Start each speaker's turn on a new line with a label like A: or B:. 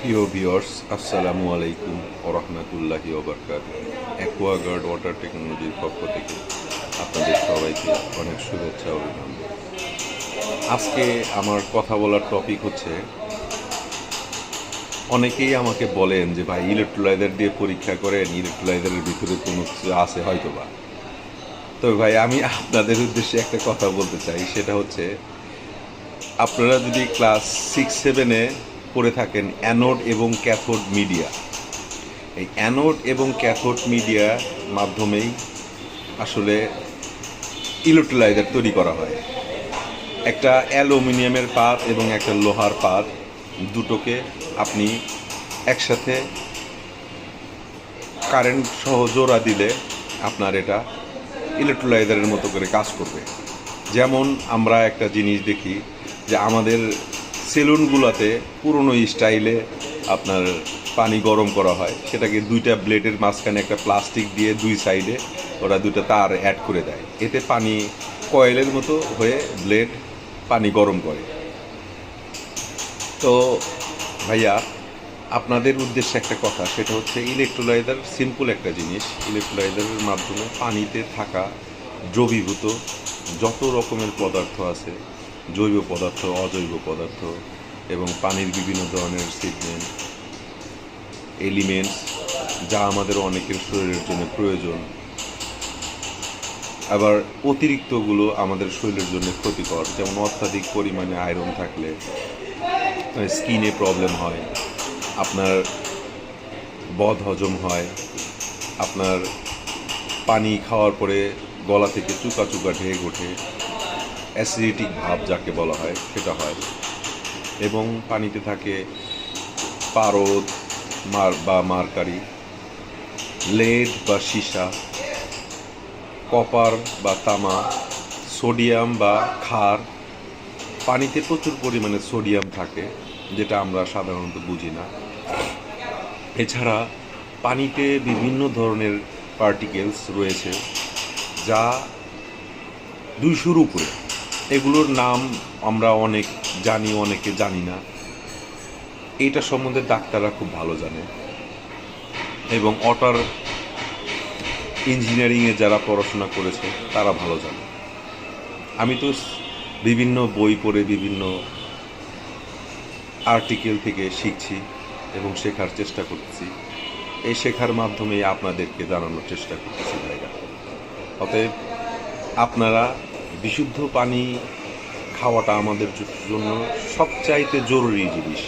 A: প্রিয় ভিউয়ার্স, আসসালামু আলাইকুম ওয়া রাহমাতুল্লাহি ওয়া বারাকাতুহু। অ্যাকোয়াগার্ড ওয়াটার টেকনোলজির পক্ষ থেকে আপনাদের সবাইকে অনেক শুভেচ্ছা ও অভিনন্দন। আজকে আমার কথা বলার টপিক হচ্ছে, অনেকেই আমাকে বলেন যে ভাই ইলেকট্রোলাইজার দিয়ে পরীক্ষা করেন, ইলেকট্রোলাইজারের ভিতরে কোনো কিছু আছে হয়তো বা। তবে ভাই আমি আপনাদের উদ্দেশ্যে একটা কথা বলতে চাই, সেটা হচ্ছে আপনারা যদি ক্লাস 6-7-এ পড়ে থাকেন অ্যানোড এবং ক্যাথোড মিডিয়া, এই অ্যানোড এবং ক্যাথোড মিডিয়ার মাধ্যমেই আসলে ইলেকট্রোলাইজার তৈরি করা হয়। একটা অ্যালুমিনিয়ামের পাত এবং একটা লোহার পাত, দুটোকে আপনি একসাথে কারেন্ট সহ জোড়া দিলে আপনার এটা ইলেকট্রোলাইজারের মতো করে কাজ করবে। যেমন আমরা একটা জিনিস দেখি যে আমাদের সেলুনগুলোতে পুরনো স্টাইলে আপনার পানি গরম করা হয়, সেটাকে দুইটা ব্লেডের মাঝখানে একটা প্লাস্টিক দিয়ে দুই সাইডে ওরা দুটো তার অ্যাড করে দেয়, এতে পানি কয়েলের মতো হয়ে ব্লেড পানি গরম করে। তো ভাইয়া, আপনাদের উদ্দেশ্যে একটা কথা, সেটা হচ্ছে ইলেকট্রোলাইজার সিম্পল একটা জিনিস। ইলেকট্রোলাইজারের মাধ্যমে পানিতে থাকা দ্রবীভূত যত রকমের পদার্থ আছে, জৈব পদার্থ, অজৈব পদার্থ এবং পানির বিভিন্ন ধরনের সিগমেন্ট, এলিমেন্টস, যা আমাদের অনেকের শরীরের জন্য প্রয়োজন, আবার অতিরিক্তগুলো আমাদের শরীরের জন্য ক্ষতিকর। যেমন অত্যাধিক পরিমাণে আয়রন থাকলে স্কিনে প্রবলেম হয়, আপনার বদ হজম হয়, আপনার পানি খাওয়ার পরে গলা থেকে চুকা চুকা ঢেক ওঠে, অ্যাসিডিটিক ভাব যাকে বলা হয় সেটা হয়। এবং পানিতে থাকে পারদ বা মার্কারি, লেড বা সীসা, কপার বা তামা, সোডিয়াম বা ক্ষার। পানিতে প্রচুর পরিমাণে সোডিয়াম থাকে, যেটা আমরা সাধারণত বুঝি না। এছাড়া পানিতে বিভিন্ন ধরনের পার্টিকেলস রয়েছে, যা 200-র উপরে। এগুলোর নাম আমরা অনেক জানি, অনেকে জানি না। এইটা সম্বন্ধে ডাক্তাররা খুব ভালো জানে, এবং ওয়াটার ইঞ্জিনিয়ারিংয়ে যারা পড়াশোনা করেছে তারা ভালো জানে। আমি তো বিভিন্ন বই পড়ে, বিভিন্ন আর্টিকেল থেকে শিখছি এবং শেখার চেষ্টা করতেছি। এই শেখার মাধ্যমে আপনাদেরকে জানানোর চেষ্টা করতেছি ভাইরা। অতএব আপনারা বিশুদ্ধ পানি খাওয়াটা আমাদের জন্য সবচাইতে জরুরি জিনিস।